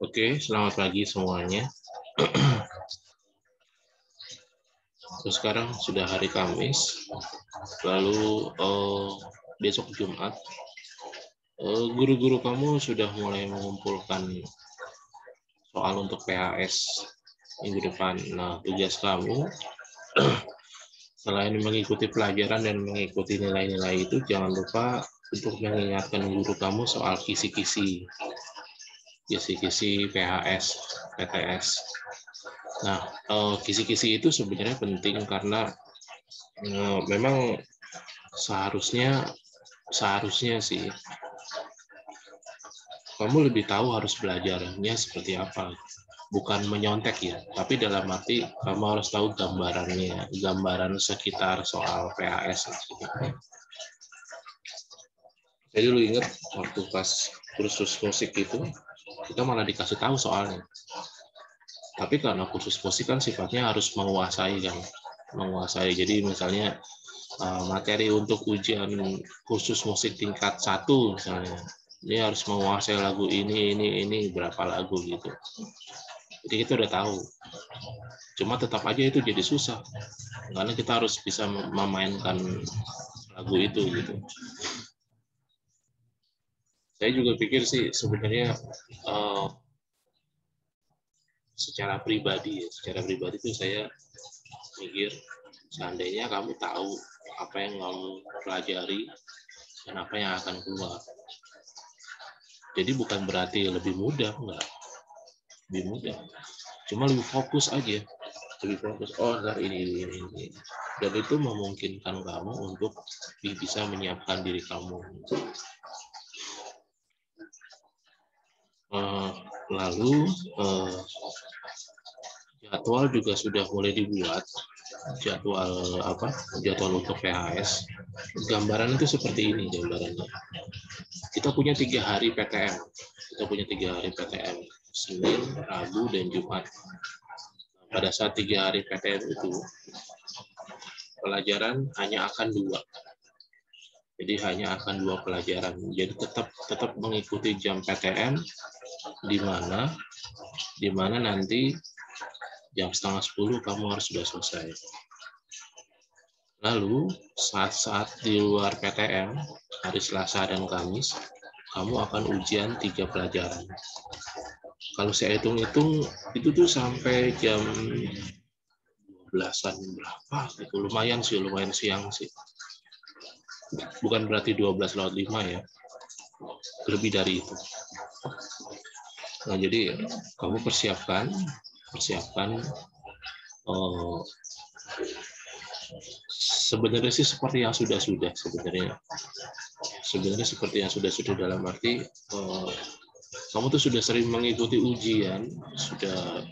Oke, selamat pagi semuanya. Terus sekarang sudah hari Kamis, lalu besok Jumat. Guru-guru kamu sudah mulai mengumpulkan soal untuk PHS minggu depan. Nah, tugas kamu selain mengikuti pelajaran dan mengikuti nilai-nilai itu, jangan lupa untuk mengingatkan guru kamu soal kisi-kisi PHS, PTS. Nah, kisi-kisi itu sebenarnya penting karena memang seharusnya sih kamu lebih tahu harus belajarnya seperti apa, bukan menyontek ya, tapi dalam arti kamu harus tahu gambaran sekitar soal PHS. Saya dulu ingat waktu pas kursus musik itu kita malah dikasih tahu soalnya, tapi karena kursus musik kan sifatnya harus menguasai. Jadi misalnya materi untuk ujian khusus musik tingkat 1 misalnya, ini harus menguasai lagu ini berapa lagu gitu. Jadi kita udah tahu. Cuma tetap aja itu jadi susah karena kita harus bisa memainkan lagu itu gitu. Saya juga pikir sih sebenarnya secara pribadi itu saya mikir seandainya kamu tahu apa yang kamu pelajari dan apa yang akan keluar. Jadi bukan berarti lebih mudah, enggak. Lebih mudah. Cuma lebih fokus aja. Lebih fokus, ini. Dan itu memungkinkan kamu untuk bisa menyiapkan diri kamu. Lalu jadwal juga sudah mulai dibuat, jadwal untuk PHS. Gambaran itu seperti ini gambarannya. Kita punya 3 hari PTM. Senin, Rabu, dan Jumat. Pada saat 3 hari PTM itu, pelajaran hanya akan 2. Jadi hanya akan 2 pelajaran. Jadi tetap mengikuti jam PTM, di mana nanti jam 9:30 kamu harus sudah selesai. Lalu saat-saat di luar PTM, hari Selasa dan Kamis, kamu akan ujian 3 pelajaran. Kalau saya hitung-hitung, itu tuh sampai jam 12-an berapa gitu. Lumayan siang sih. Bukan berarti 12:05 ya. Lebih dari itu. Nah, jadi kamu persiapkan sebenarnya sih seperti yang sudah-sudah sebenarnya seperti yang sudah-sudah dalam arti kamu tuh sudah sering mengikuti ujian, sudah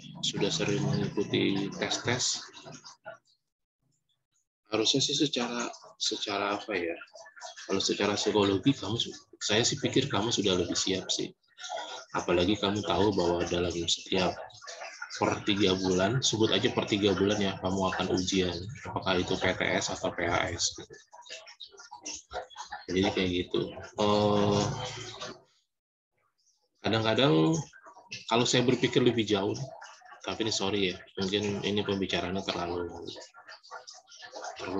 sering mengikuti tes. Harusnya sih secara apa ya? Kalau secara psikologi saya sih pikir kamu sudah lebih siap sih. Apalagi kamu tahu bahwa dalam setiap per 3 bulan, sebut aja per 3 bulan ya, kamu akan ujian. Apakah itu PTS atau PHS. Jadi kayak gitu. Kadang-kadang kalau saya berpikir lebih jauh, tapi ini sorry ya, mungkin ini pembicaraannya terlalu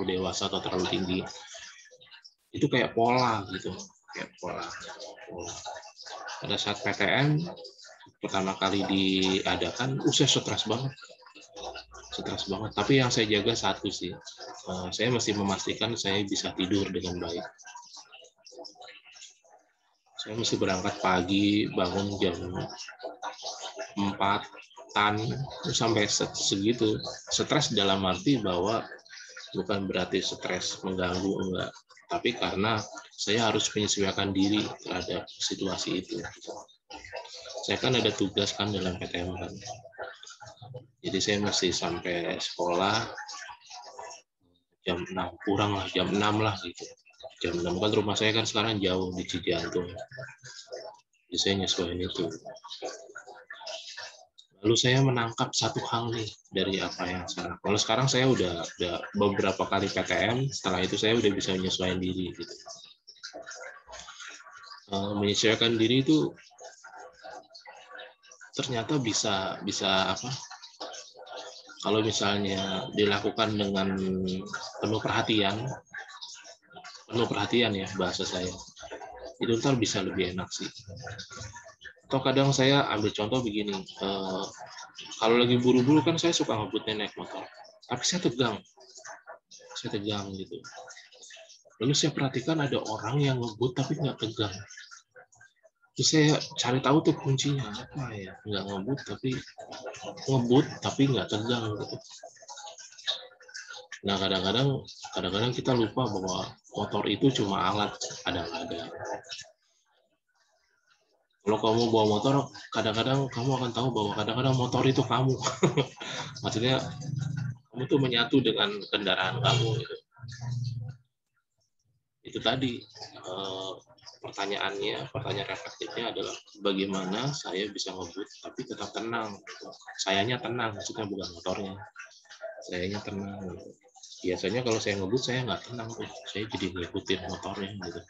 dewasa atau terlalu tinggi. Itu kayak pola gitu, Pada saat PTM pertama kali diadakan, saya stres banget. Tapi yang saya jaga satu sih, saya mesti memastikan saya bisa tidur dengan baik. Saya mesti berangkat pagi, bangun jam 4-an sampai segitu. Stres dalam arti bahwa bukan berarti stres mengganggu, enggak. Tapi karena saya harus menyesuaikan diri terhadap situasi itu. Saya kan ada tugas kan dalam PTM kan. Jadi saya mesti sampai sekolah jam 6, kurang lah, jam 6 lah gitu. Jam 6 kan rumah saya kan sekarang jauh di Cijantung. Jadi saya nyesuaiin itu. Lalu saya menangkap satu hal nih dari apa yang salah. Kalau sekarang saya udah beberapa kali PTM, setelah itu saya udah bisa menyesuaikan diri gitu. Menyesuaikan diri itu ternyata bisa apa? Kalau misalnya dilakukan dengan penuh perhatian ya bahasa saya, itu ntar bisa lebih enak sih. Atau kadang saya ambil contoh begini, kalau lagi buru-buru kan saya suka ngebutnya naik motor, tapi saya tegang gitu. Lalu saya perhatikan ada orang yang ngebut tapi nggak tegang. Terus saya cari tahu tuh kuncinya apa ya, nggak ngebut tapi nggak tegang gitu. Nah kadang-kadang kita lupa bahwa motor itu cuma alat, kadang-kadang. Kalau kamu bawa motor, kadang-kadang kamu akan tahu bahwa kadang-kadang motor itu kamu. Maksudnya kamu tuh menyatu dengan kendaraan kamu gitu. Itu tadi pertanyaan reflektifnya adalah bagaimana saya bisa ngebut tapi tetap tenang. Sayanya tenang, maksudnya bukan motornya. Sayanya tenang. Biasanya kalau saya ngebut saya nggak tenang tuh, saya jadi ngikutin motornya gitu.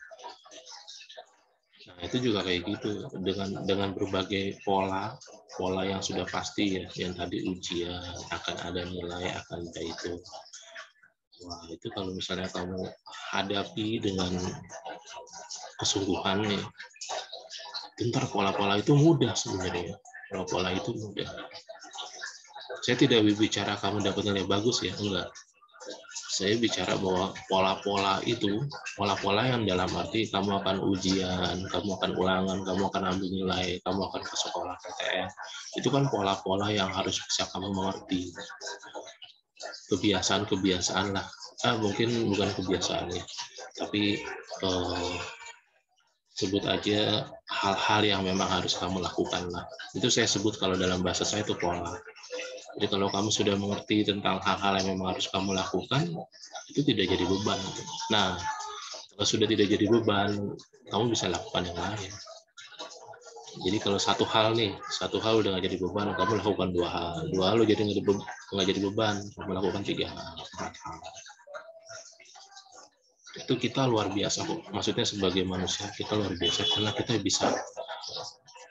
Nah itu juga kayak gitu, dengan berbagai pola yang sudah pasti ya, yang tadi ujian, akan ada nilai, akan ada itu. Wah itu kalau misalnya kamu hadapi dengan kesungguhan nih, ntar pola-pola itu mudah sebenarnya. Pola-pola itu mudah. Saya tidak bicara kamu dapat nilai bagus ya, enggak. Saya bicara bahwa pola-pola itu, pola-pola yang dalam arti kamu akan ujian, kamu akan ulangan, kamu akan ambil nilai, kamu akan ke sekolah PTN. Itu kan pola-pola yang harus bisa kamu mengerti. Kebiasaan-kebiasaan lah. Mungkin bukan kebiasaan ya, tapi sebut aja hal-hal yang memang harus kamu lakukan lah. Itu saya sebut kalau dalam bahasa saya itu pola. Jadi kalau kamu sudah mengerti tentang hal-hal yang memang harus kamu lakukan, itu tidak jadi beban. Nah, kalau sudah tidak jadi beban, kamu bisa lakukan yang lain. Jadi kalau satu hal udah nggak jadi beban, kamu lakukan dua hal lo jadi nggak jadi beban, kamu lakukan 3 hal, 4 hal. Itu kita luar biasa kok. Maksudnya sebagai manusia kita luar biasa karena kita bisa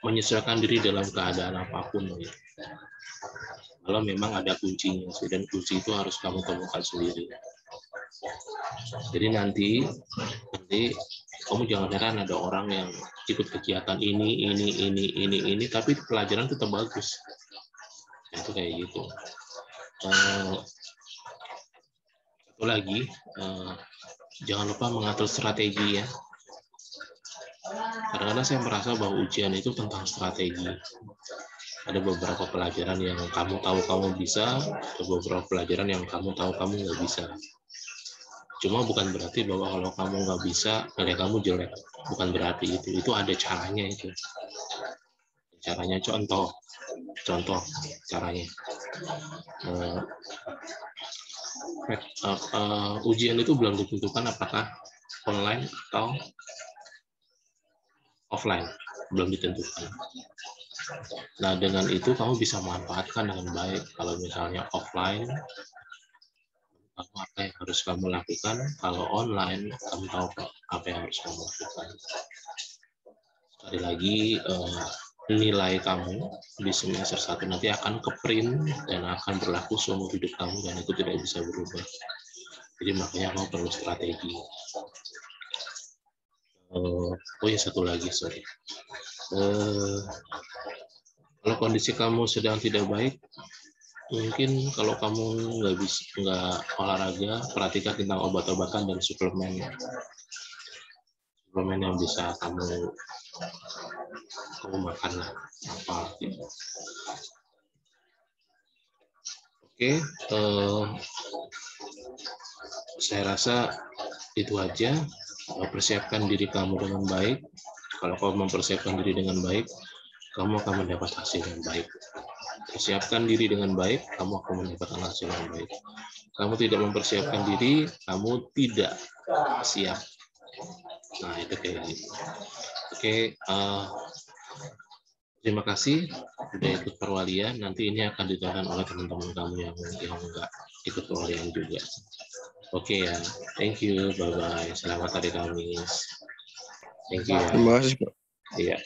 menyesuaikan diri dalam keadaan apapun gitu. Kalau memang ada kuncinya, dan kunci itu harus kamu temukan sendiri. Jadi nanti kamu jangan heran ada orang yang ikut kegiatan ini, tapi pelajaran tetap bagus. Nah, itu kayak gitu. Satu lagi, jangan lupa mengatur strategi ya. Kadang-kadang saya merasa bahwa ujian itu tentang strategi. Ada beberapa pelajaran yang kamu tahu kamu bisa, ada beberapa pelajaran yang kamu tahu kamu nggak bisa. Cuma bukan berarti bahwa kalau kamu nggak bisa, nilai kamu jelek. Bukan berarti itu. Itu ada caranya itu. Caranya contoh caranya. Ujian itu belum ditentukan apakah online atau offline, belum ditentukan. Nah, dengan itu kamu bisa manfaatkan dengan baik. Kalau misalnya offline, apa yang harus kamu lakukan. Kalau online, kamu tahu apa yang harus kamu lakukan. Sekali lagi, nilai kamu di semester 1 nanti akan ke-print dan akan berlaku seumur hidup kamu, dan itu tidak bisa berubah. Jadi makanya kamu perlu strategi. Satu lagi, sorry. Kalau kondisi kamu sedang tidak baik, mungkin kalau kamu nggak olahraga, perhatikan tentang obat-obatan dan suplemen yang bisa kamu makan lah, apa gitu. Oke, saya rasa itu aja. Persiapkan diri kamu dengan baik. Kalau kamu mempersiapkan diri dengan baik, kamu akan mendapat hasil yang baik. Persiapkan diri dengan baik, kamu akan mendapatkan hasil yang baik. Kamu tidak mempersiapkan diri, kamu tidak siap. Nah, itu kayak gitu. Oke, terima kasih sudah ikut perwalian. Nanti ini akan ditonton oleh teman-teman kamu yang nggak ikut perwalian juga. Oke ya, thank you, bye-bye. Selamat hari Kamis. Thank you ya. Terima kasih, Pak. Iya.